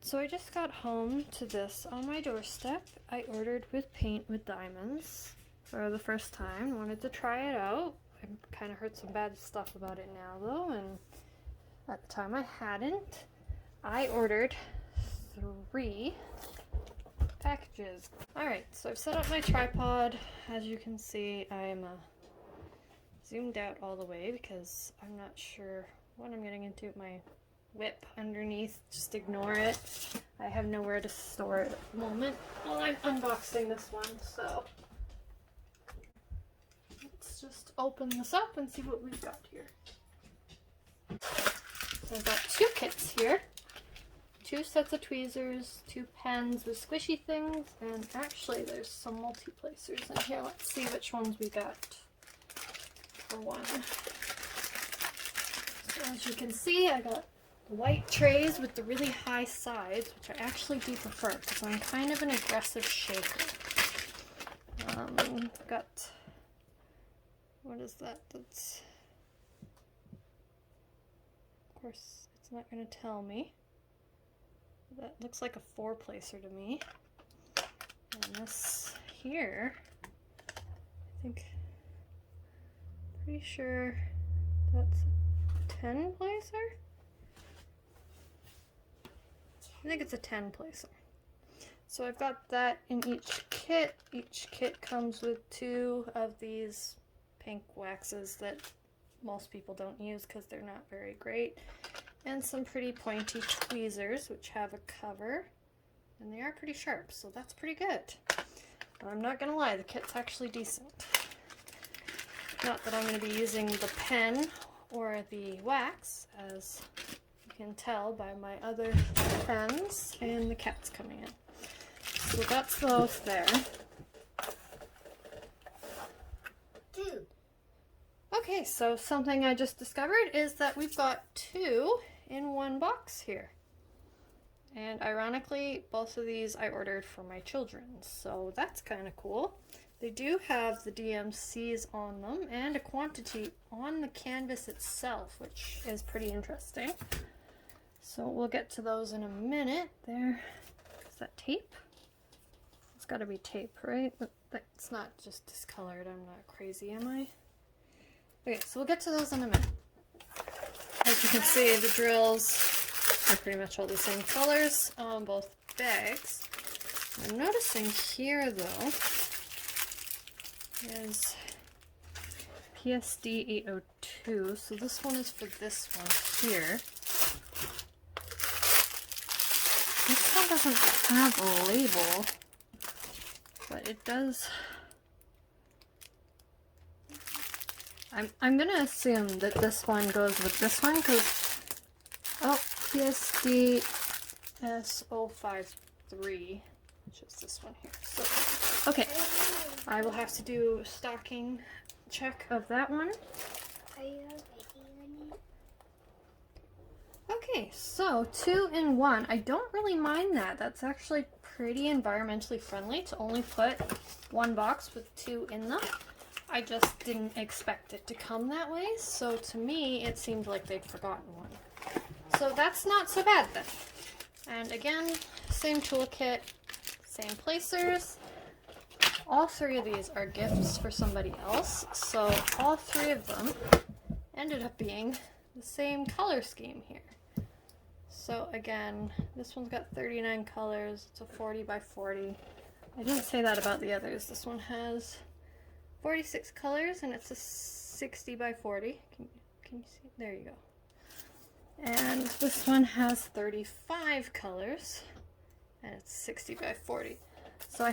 So I just got home to this on my doorstep. I ordered with paint with diamonds for the first time. Wanted to try it out. I kind of heard some bad stuff about it now though, and at the time I hadn't. I ordered 3 packages. Alright, so I've set up my tripod. As you can see, I'm zoomed out all the way because I'm not sure what I'm getting into. My whip underneath, just ignore it. I have nowhere to store it at the moment while I'm unboxing this one, so let's just open this up and see what we've got here. So I've got 2 kits here. 2 sets of tweezers, 2 pens with squishy things, and actually there's some multi-placers in here. Let's see which ones we got for one. So as you can see, I got white trays with the really high sides, which I actually do prefer because I'm kind of an aggressive shaker. Got, what is that? That's, of course, it's not going to tell me. That looks like a 4-placer to me. And this here, I think, pretty sure that's a 10-placer? I think it's a 10-placer. So I've got that in each kit. Each kit comes with 2 of these pink waxes that most people don't use because they're not very great. And some pretty pointy tweezers, which have a cover. And they are pretty sharp, so that's pretty good. I'm not gonna lie, the kit's actually decent. Not that I'm gonna be using the pen or the wax, as you can tell by my other pens, and the cat's coming in. So that's those there. Okay, so something I just discovered is that we've got 2 in one box here. And ironically, both of these I ordered for my children, so that's kind of cool. They do have the DMCs on them and a quantity on the canvas itself, which is pretty interesting. So we'll get to those in a minute. There, is that tape? It's got to be tape, right? That's not just discolored. I'm not crazy, am I? Okay, so we'll get to those in a minute. As you can see, the drills are pretty much all the same colors on both bags. I'm noticing here, though, is PSD 802, so this one is for this one here. This one doesn't have a label, but it does. I'm gonna assume that this one goes with this one because, oh, PSD S053, which is this one here. So, okay, I will have to do a stocking check of that one. Are you ready? Okay, so 2 in 1. I don't really mind that. That's actually pretty environmentally friendly to only put 1 box with 2 in them. I just didn't expect it to come that way, so to me it seemed like they'd forgotten one. So that's not so bad then. And again, same toolkit, same placers. All 3 of these are gifts for somebody else, so all 3 of them ended up being the same color scheme here. So again, this one's got 39 colors, it's a 40 by 40. I didn't say that about the others. This one has 46 colors and it's a 60 by 40. Can you see? There you go. And this one has 35 colors and it's 60 by 40. So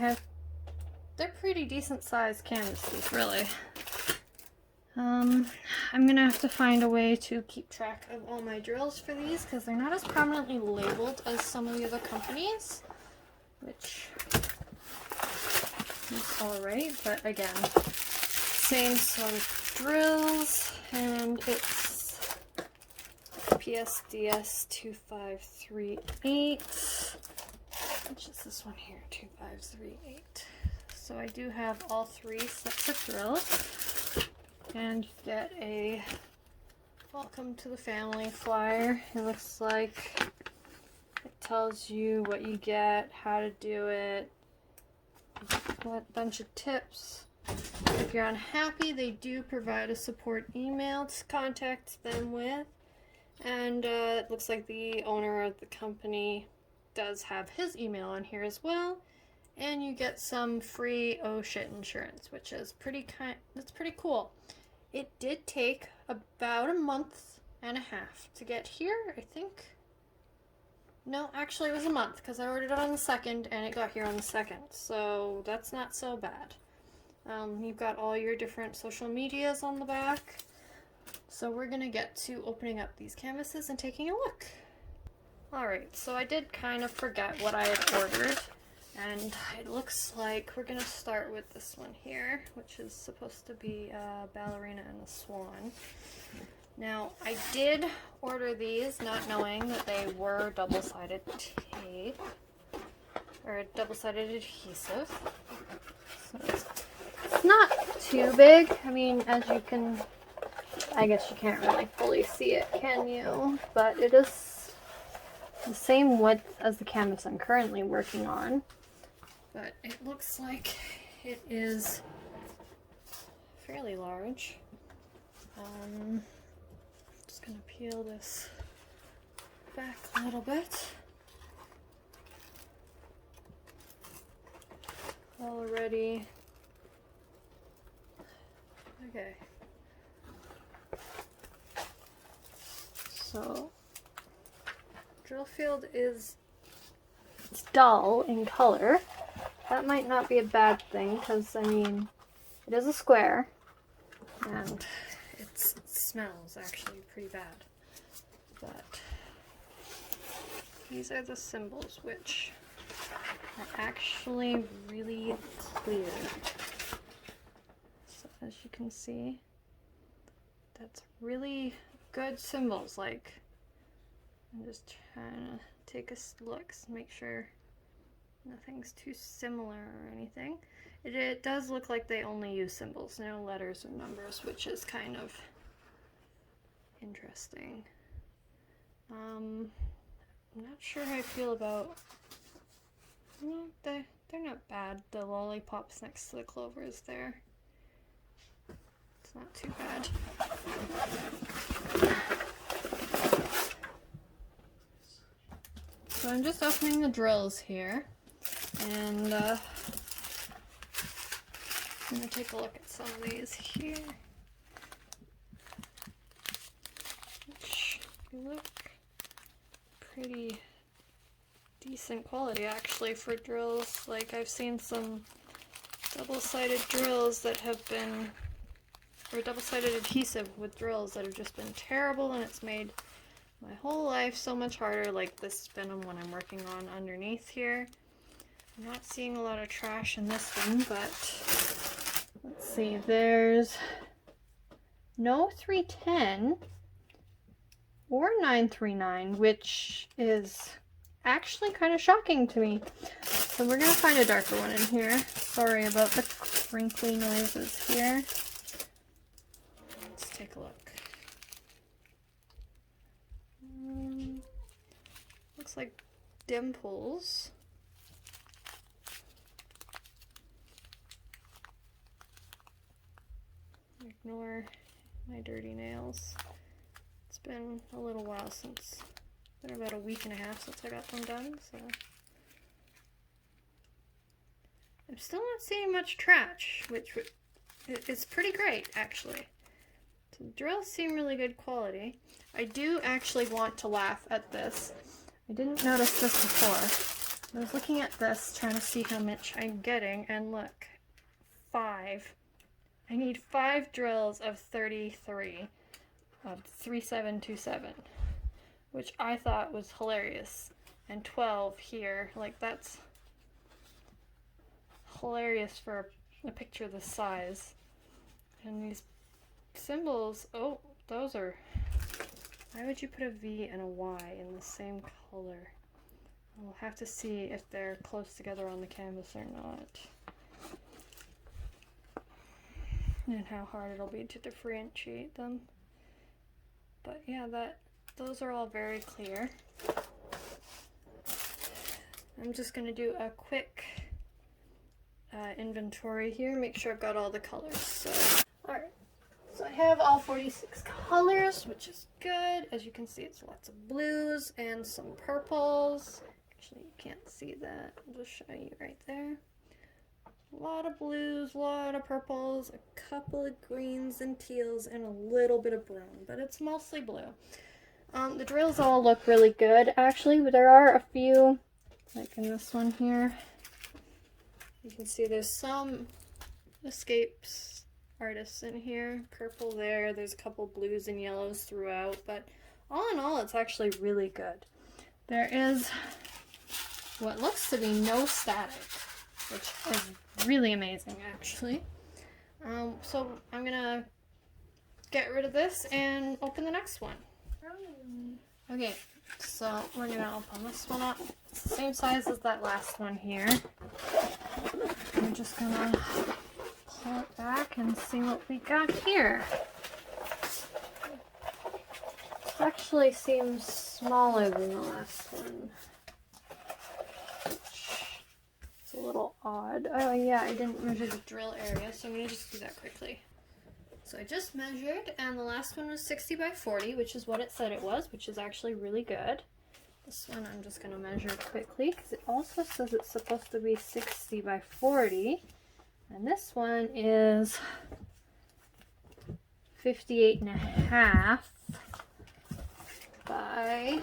they're pretty decent sized canvases, really. I'm gonna have to find a way to keep track of all my drills for these because they're not as prominently labeled as some of the other companies, which is alright, but again, same sort of drills, and it's PSDS 2538, which is this one here, 2538. So I do have all 3 sets of drills, and you get a welcome to the family flyer. It looks like it tells you what you get, how to do it, a bunch of tips. If you're unhappy, they do provide a support email to contact them with. And it looks like the owner of the company does have his email on here as well. And you get some free oh shit insurance, which is that's pretty cool. It did take about a month and a half to get here, I think. No, actually it was a month because I ordered it on the 2nd and it got here on the 2nd. So that's not so bad. You've got all your different social medias on the back. So we're gonna get to opening up these canvases and taking a look. Alright, so I did kind of forget what I had ordered. And it looks like we're gonna start with this one here, which is supposed to be a ballerina and a swan. Now, I did order these not knowing that they were double-sided tape, or double-sided adhesive. So it's not too big. I mean, as you can, I guess you can't really fully see it, can you? But it is the same width as the canvas I'm currently working on. But it looks like it is fairly large. Just gonna peel this back a little bit. Already. Okay. So, drill field is dull in color. That might not be a bad thing because, I mean, it is a square and it smells actually pretty bad. But these are the symbols, which are actually really clear. So as you can see, that's really good symbols. Like, I'm just trying to take a look, make sure nothing's too similar or anything. It does look like they only use symbols, no letters or numbers, which is kind of interesting. I'm not sure how I feel about. No, they're not bad. The lollipops next to the clovers there. It's not too bad. So I'm just opening the drills here, and I'm gonna take a look at some of these here, which look pretty decent quality actually for drills. Like, I've seen some double-sided drills that have been, or double-sided adhesive with drills that have just been terrible, and it's made my whole life so much harder. Like this venom one I'm working on underneath here. I'm not seeing a lot of trash in this one, but let's see, there's no 310 or 939, which is actually kind of shocking to me. So we're gonna find a darker one in here. Sorry about the crinkly noises here. Let's take a look. Looks like dimples. Ignore my dirty nails. It's been a little while since, been about a week and a half since I got them done, so. I'm still not seeing much trash, which is pretty great, actually. So the drills seem really good quality. I do actually want to laugh at this. I didn't notice this before. I was looking at this, trying to see how much I'm getting, and look, 5. I need 5 drills of 33 of 3727, which I thought was hilarious, and 12 here. Like, that's hilarious for a picture this size. And these symbols, oh, those are, why would you put a V and a Y in the same color? We'll have to see if they're close together on the canvas or not. And how hard it'll be to differentiate them. But yeah, those are all very clear. I'm just going to do a quick inventory here, make sure I've got all the colors. So, alright, so I have all 46 colors, which is good. As you can see, it's lots of blues and some purples. Actually, you can't see that. I'll just show you right there. A lot of blues, a lot of purples, a couple of greens and teals, and a little bit of brown, but it's mostly blue. The drills all look really good, actually, but there are a few, like in this one here. You can see there's some escapes artists in here. Purple there, there's a couple blues and yellows throughout, but all in all, it's actually really good. There is what looks to be no static, which is really amazing, actually. So I'm gonna get rid of this and open the next one. Okay, so we're gonna open this one up. It's the same size as that last one here. I'm just gonna pull it back and see what we got here. This actually seems smaller than the last one. It's a little odd. Oh yeah, I didn't measure the drill area, so I'm gonna just do that quickly. So I just measured, and the last one was 60 by 40, which is what it said it was, which is actually really good. This one I'm just gonna measure quickly, because it also says it's supposed to be 60 by 40. And this one is 58.5 by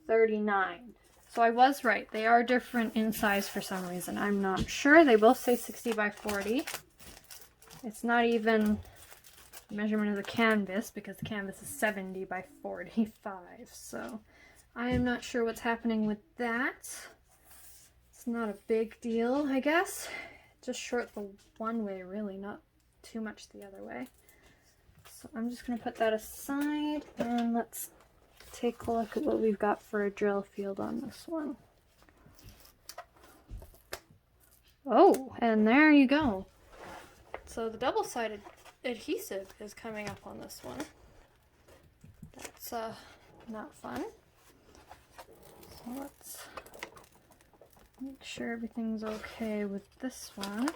39. So I was right. They are different in size for some reason. I'm not sure. They both say 60 by 40. It's not even the measurement of the canvas because the canvas is 70 by 45. So I am not sure what's happening with that. It's not a big deal, I guess. Just short the one way, really, not too much the other way. So I'm just going to put that aside, and let's take a look at what we've got for a drill field on this one. Oh, and there you go. So the double-sided adhesive is coming up on this one. That's not fun. So let's make sure everything's okay with this one.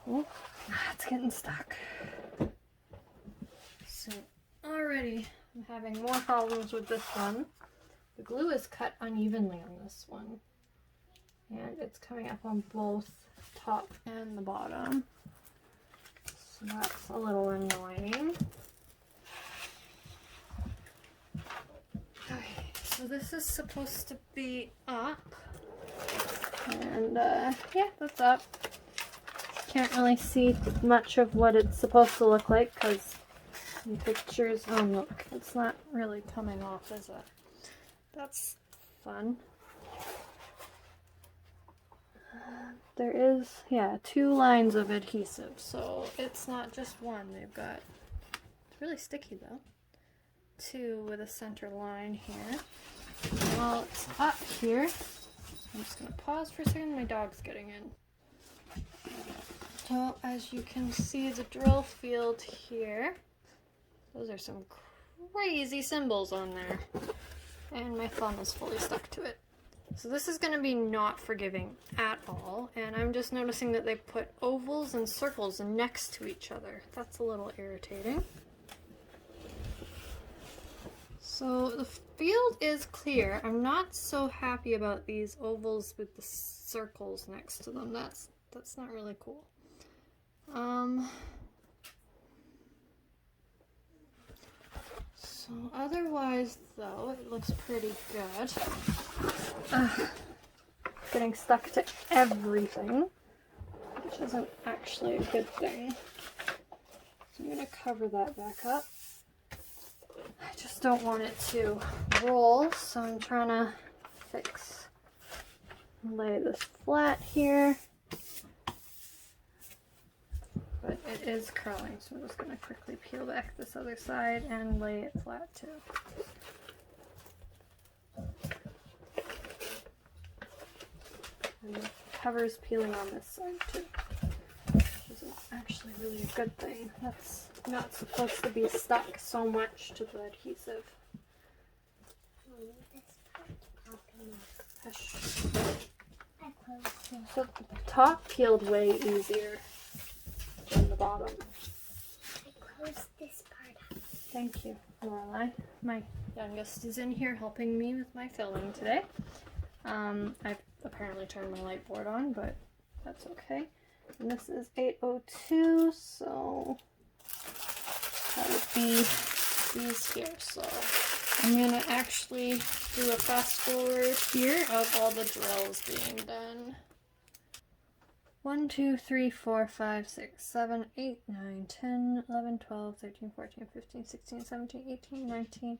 Oh, it's getting stuck. So already I'm having more problems with this one. The glue is cut unevenly on this one, and it's coming up on both top and the bottom. So that's a little annoying. Okay, so this is supposed to be up, and yeah, that's up. Can't really see much of what it's supposed to look like because in pictures, oh look, it's not really coming off, is it? That's fun. There is, yeah, 2 lines of adhesive, so it's not just one. They've got, it's really sticky though. 2 with a center line here. While it's up here, I'm just going to pause for a second. My dog's getting in. So as you can see, the drill field here, those are some crazy symbols on there, and my thumb is fully stuck to it. So this is going to be not forgiving at all, and I'm just noticing that they put ovals and circles next to each other. That's a little irritating. So the field is clear. I'm not so happy about these ovals with the circles next to them. That's not really cool. So otherwise, though, it looks pretty good. Getting stuck to everything, which isn't actually a good thing. So I'm going to cover that back up. I just don't want it to roll, so I'm trying to lay this flat here. But it is curling, so I'm just going to quickly peel back this other side and lay it flat too. And the cover is peeling on this side too, which isn't actually really a good thing. That's not supposed to be stuck so much to the adhesive. This part's popping up. Hush. I closed it. So the top peeled way easier than the bottom. I closed this part up. Thank you, Lorelai. My youngest is in here helping me with my filming today. I've apparently turned my light board on, but that's okay. And this is 802, so that would be these here. So I'm gonna actually do a fast forward here of all the drills being done. 1, 2, 3, 4, 5, 6, 7, 8, 9, 10, 11, 12, 13, 14, 15, 16, 17, 18, 19,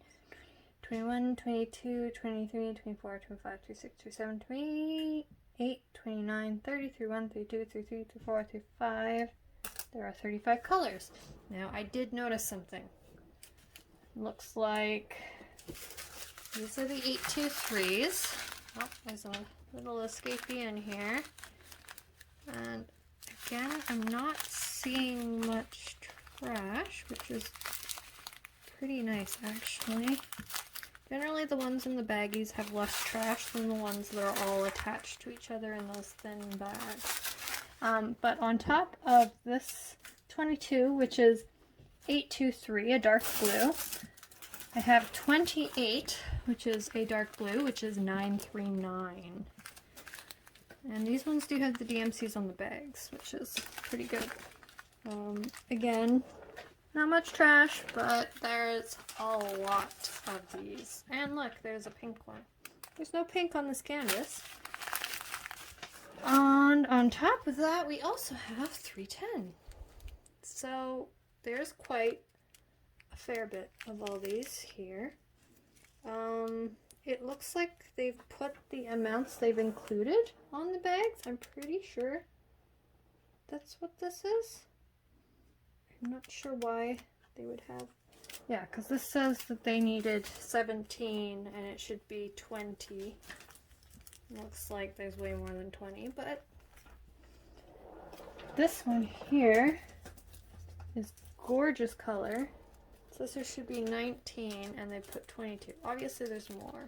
21, 22, 23, 24, 25, 26, 27, 28, 29, 30, 31, 32, 33, 34, 35. There are 35 colors. Now, I did notice something. Looks like these are the 823s. Oh, there's a little escapee in here. And again, I'm not seeing much trash, which is pretty nice actually. Generally the ones in the baggies have less trash than the ones that are all attached to each other in those thin bags. But on top of this 22, which is 823, a dark blue, I have 28, which is a dark blue, which is 939. And these ones do have the DMCs on the bags, which is pretty good. Again, not much trash, but there's a lot of these. And look, there's a pink one. There's no pink on this canvas. And on top of that, we also have 310. So there's quite a fair bit of all these here. It looks like they've put the amounts they've included on the bags. I'm pretty sure that's what this is. I'm not sure why they would have... Yeah, because this says that they needed 17 and it should be 20. Looks like there's way more than 20, but this one here is gorgeous color. It says there should be 19 and they put 22. Obviously there's more.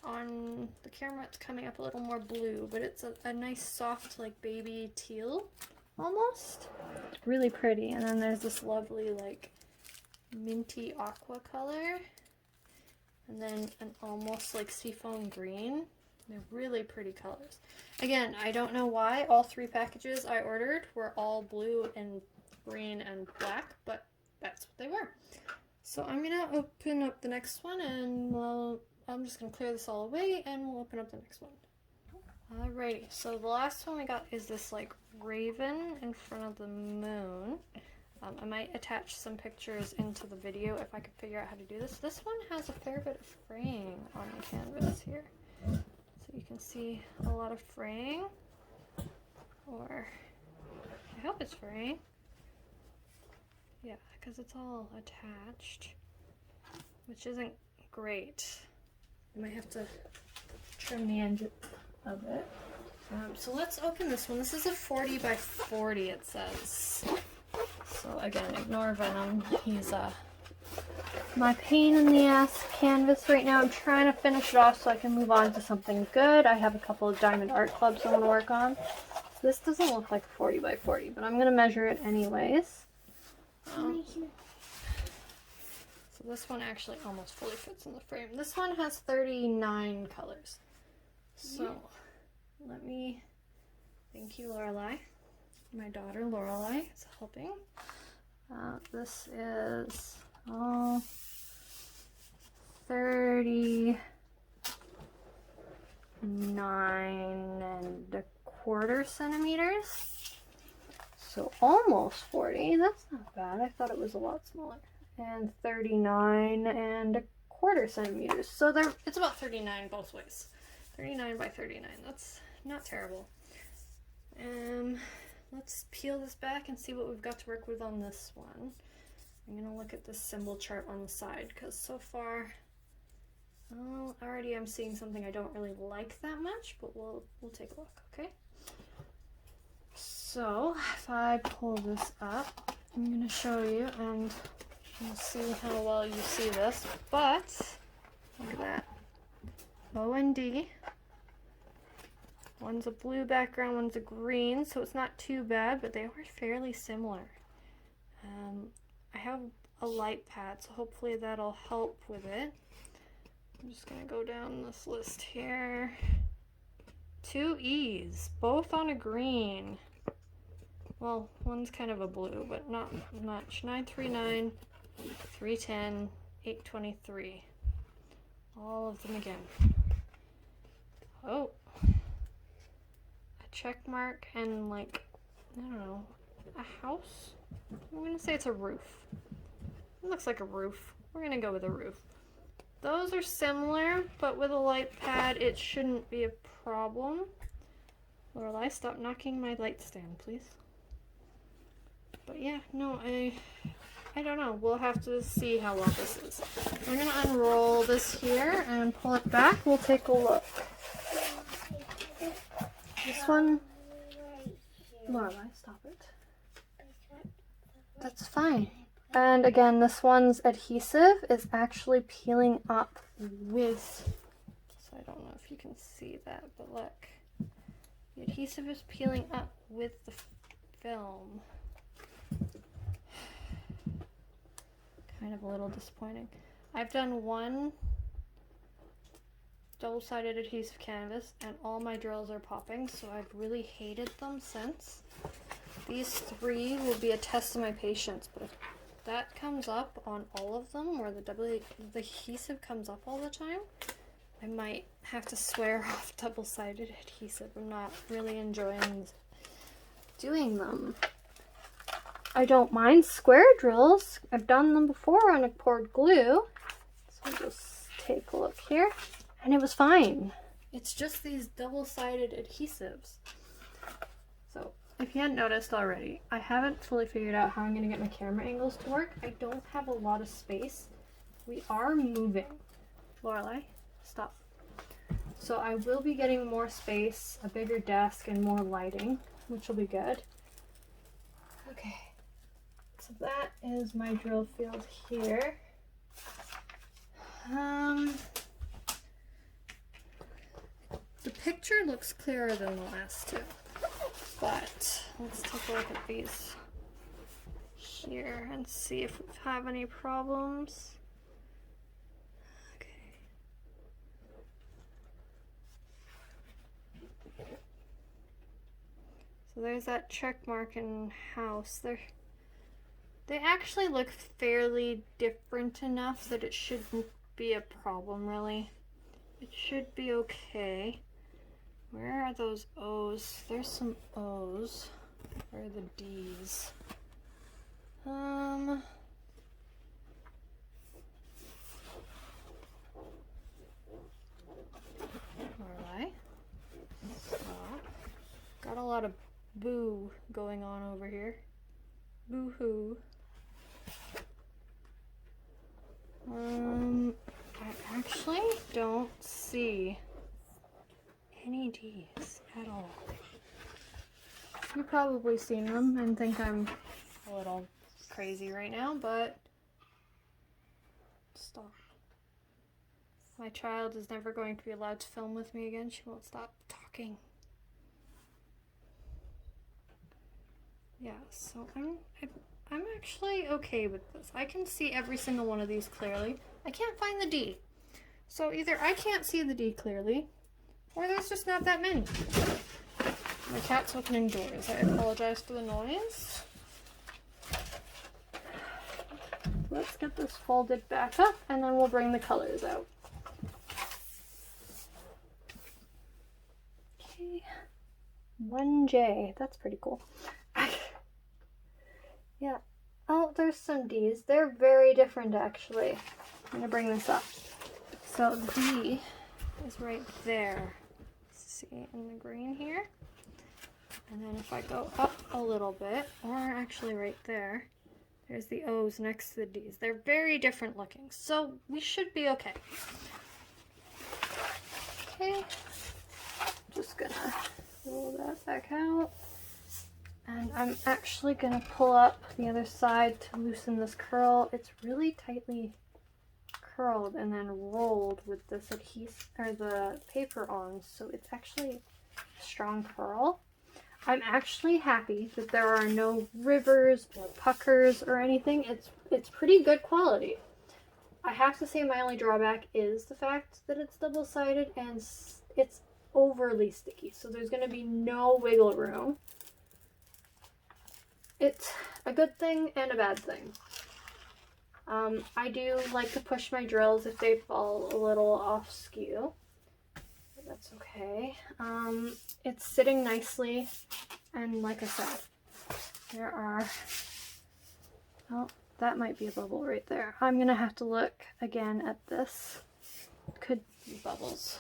On the camera it's coming up a little more blue, but it's a nice soft like baby teal almost. It's really pretty. And then there's this lovely like minty aqua color. And then an almost like seafoam green. They're really pretty colors. Again, I don't know why all 3 packages I ordered were all blue and green and black, but that's what they were. So I'm gonna open up the next one and I'm just gonna clear this all away and we'll open up the next one. Alrighty, so the last one we got is this like raven in front of the moon. I might attach some pictures into the video if I could figure out how to do this. This one has a fair bit of fraying on the canvas here. So you can see a lot of fraying, or I hope it's fraying. Yeah, because it's all attached, which isn't great. I might have to trim the end of it. So let's open this one. This is a 40 by 40, it says. So again, ignore Venom. He's my pain in the ass canvas right now. I'm trying to finish it off so I can move on to something good. I have a couple of diamond art clubs I want to work on. So this doesn't look like 40 by 40, but I'm going to measure it anyways. So this one actually almost fully fits in the frame. This one has 39 colors. So let me, thank you Lorelai. My daughter Lorelai is helping. This is 39 1/4 centimeters. So almost 40. That's not bad. I thought it was a lot smaller. And 39 1/4 centimeters. So it's about 39 both ways. 39 by 39. That's not terrible. Let's peel this back and see what we've got to work with on this one. I'm gonna look at this symbol chart on the side because so far, already I'm seeing something I don't really like that much, but we'll take a look, okay? So if I pull this up, I'm going to show you and we'll see how well you see this, but look at that. O and D. One's a blue background, one's a green, so it's not too bad, but they are fairly similar. I have a light pad, so hopefully that'll help with it. I'm just going to go down this list here. 2 E's, both on a green. Well, one's kind of a blue, but not much. 939, 310, 823. All of them again. Oh. A check mark and like, I don't know, a house? I'm going to say it's a roof. It looks like a roof. We're going to go with a roof. Those are similar, but with a light pad, it shouldn't be a problem. Lorelai, stop knocking my light stand, please. But yeah, no, I don't know. We'll have to see how well this is. I'm going to unroll this here and pull it back. We'll take a look. This one... Lorelai, stop it. That's fine. And again, this one's adhesive is actually peeling up with... So I don't know if you can see that, but look. The adhesive is peeling up with the film. Kind of a little disappointing. I've done one double-sided adhesive canvas and all my drills are popping, so I've really hated them since. These 3 will be a test of my patience, but if that comes up on all of them, where the adhesive comes up all the time, I might have to swear off double-sided adhesive. I'm not really enjoying doing them. I don't mind square drills. I've done them before on a poured glue. So I'll just take a look here. And it was fine. It's just these double-sided adhesives. So, if you hadn't noticed already, I haven't fully figured out how I'm going to get my camera angles to work. I don't have a lot of space. We are moving. Lorelai, stop. So I will be getting more space, a bigger desk, and more lighting, which will be good. Okay. So that is my drill field here. The picture looks clearer than the last 2, but let's take a look at these here and see if we have any problems. Okay. So there's that check mark in house. They actually look fairly different enough that it shouldn't be a problem, really. It should be okay. Where are those O's? There's some O's. Where are the D's? Alright. Stop. Got a lot of boo going on over here. Boo-hoo. I actually don't see any D's at all. You've probably seen them and think I'm a little crazy right now, but stop. My child is never going to be allowed to film with me again. She won't stop talking. Yeah, so I'm actually okay with this. I can see every single one of these clearly. I can't find the D. So either I can't see the D clearly, or there's just not that many. My cat's opening doors. I apologize for the noise. Let's get this folded back up, and then we'll bring the colors out. Okay. 1J. That's pretty cool. Yeah. Oh, there's some D's. They're very different, actually. I'm going to bring this up. So D is right there. See, in the green here. And then if I go up a little bit, or actually right there, there's the O's next to the D's. They're very different looking, so we should be okay. Okay. Just gonna roll that back out. And I'm actually going to pull up the other side to loosen this curl. It's really tightly curled and then rolled with this adhesive or the paper on, so it's actually a strong curl. I'm actually happy that there are no rivers or puckers or anything. It's pretty good quality. I have to say my only drawback is the fact that it's double-sided and it's overly sticky, so there's going to be no wiggle room. It's a good thing and a bad thing. I do like to push my drills if they fall a little off skew. But that's okay. It's sitting nicely, and like I said, there are, oh, that might be a bubble right there. I'm gonna have to look again at this. Could be bubbles.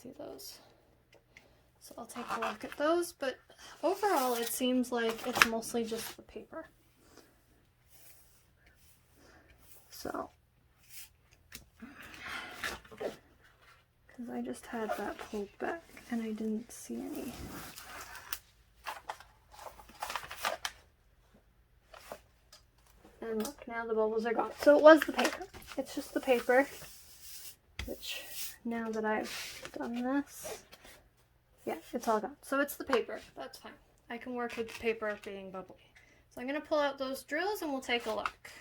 See those? So I'll take a look at those, but overall it seems like it's mostly just the paper. So, because I just had that pulled back and I didn't see any. And look, now the bubbles are gone. So it was the paper. It's just the paper, which now that I've done this, yeah, it's all gone. So it's the paper. That's fine. I can work with the paper being bubbly. So I'm going to pull out those drills and we'll take a look.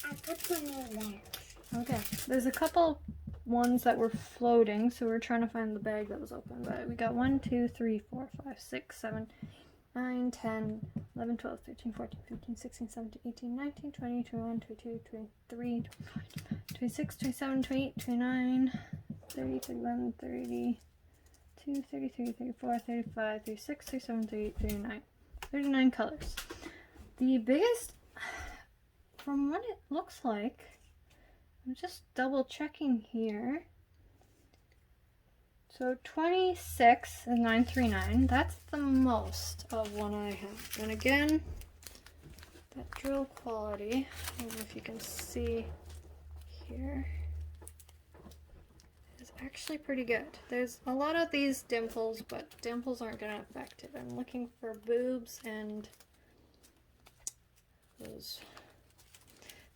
I put them in there. Okay, there's a couple ones that were floating, so we're trying to find the bag that was open, but we got 1, 2, 3, 4, 5, 6, 7, 9, 10, 11, 12, 13, 14, 15, 16, 17, 18, 19, 20, 21, 22, 23, 24, 26, 27, 28, 29, 30, 31, 32, 33, 34, 35, 36, 37, 38, 39. 39 colors. The biggest, from what it looks like, I'm just double checking here. So 26 is 939. That's the most of one I have. And again, that drill quality, I don't know if you can see here, is actually pretty good. There's a lot of these dimples, but dimples aren't going to affect it. I'm looking for boobs and those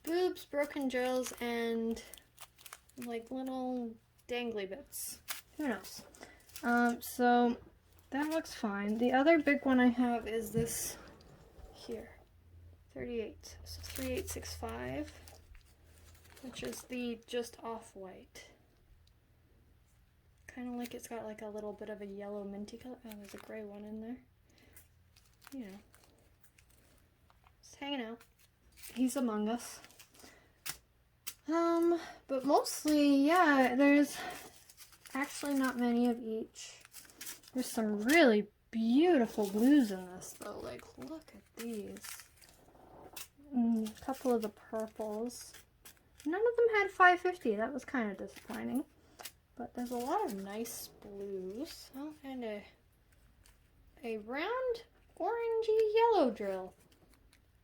boobs, broken drills, and like little dangly bits. Who knows? So that looks fine. The other big one I have is this here, 38. So 3865, which is the just off-white. Kind of like it's got like a little bit of a yellow minty color. Oh, there's a gray one in there. You know, just hanging out. He's among us. But mostly, yeah, there's actually not many of each. There's some really beautiful blues in this, though. Like, look at these. A couple of the purples. None of them had 550. That was kind of disappointing. But there's a lot of nice blues. Oh, and a round orangey yellow drill.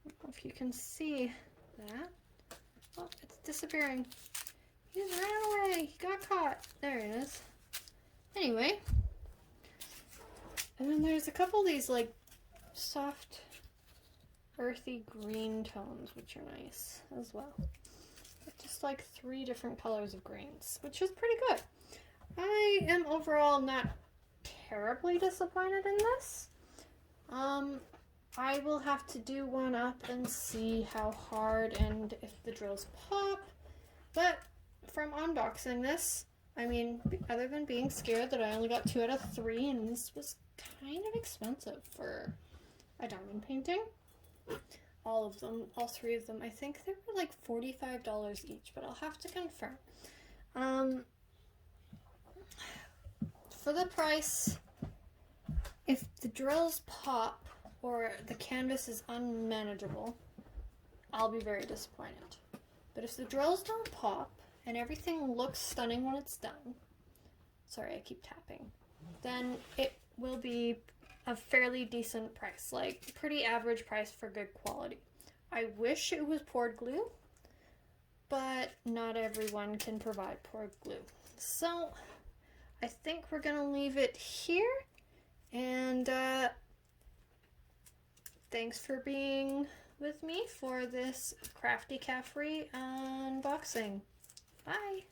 I don't know if you can see that. Oh, it's disappearing. He ran away. He got caught. There it is. Anyway. And then there's a couple of these like soft, earthy green tones, which are nice as well. Just like 3 different colors of greens, which is pretty good. I am overall not terribly disappointed in this. I will have to do one up and see how hard and if the drills pop. But from unboxing this, I mean, other than being scared that I only got 2 out of 3, and this was kind of expensive for a diamond painting. All of them, all 3 of them, I think they were like $45 each, but I'll have to confirm. For the price, if the drills pop or the canvas is unmanageable, I'll be very disappointed. But if the drills don't pop and everything looks stunning when it's done, sorry, I keep tapping, then it will be a fairly decent price, like pretty average price for good quality. I wish it was poured glue, but not everyone can provide poured glue. So I think we're gonna leave it here, and thanks for being with me for this Crafty Caffrey unboxing. Bye!